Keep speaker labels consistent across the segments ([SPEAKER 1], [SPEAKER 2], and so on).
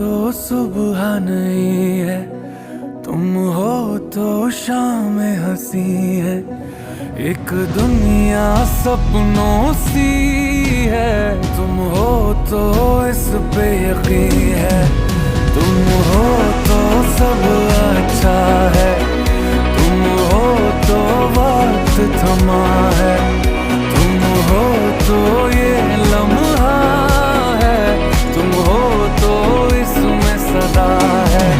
[SPEAKER 1] तो सुबह नहीं है, तुम हो तो शाम हंसी है। एक दुनिया सपनों सी है, तुम हो तो इस पे यकीन है। तुम हो तो सब अच्छा है, तुम हो तो वक्त थमा है। तुम हो तो ये लम्हा है, तुम हो तो इसमें सदा है।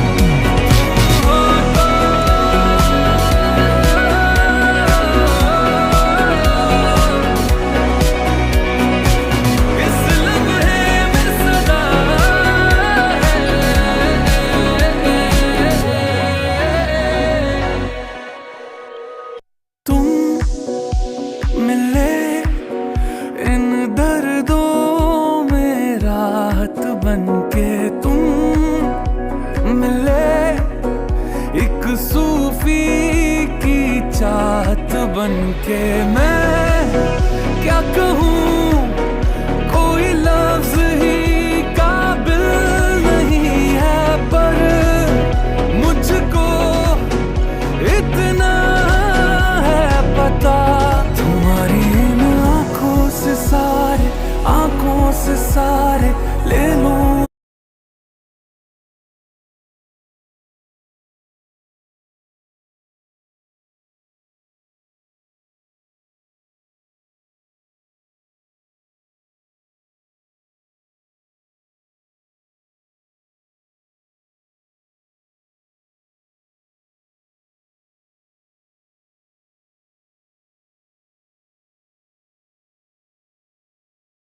[SPEAKER 1] बनके तुम मिले, एक सूफी की चाहत बनके। मैं क्या कहूँ, कोई लफ्ज ही काबिल नहीं है, पर मुझको इतना है पता। तुम्हारी इन आंखों से सारे ले लूं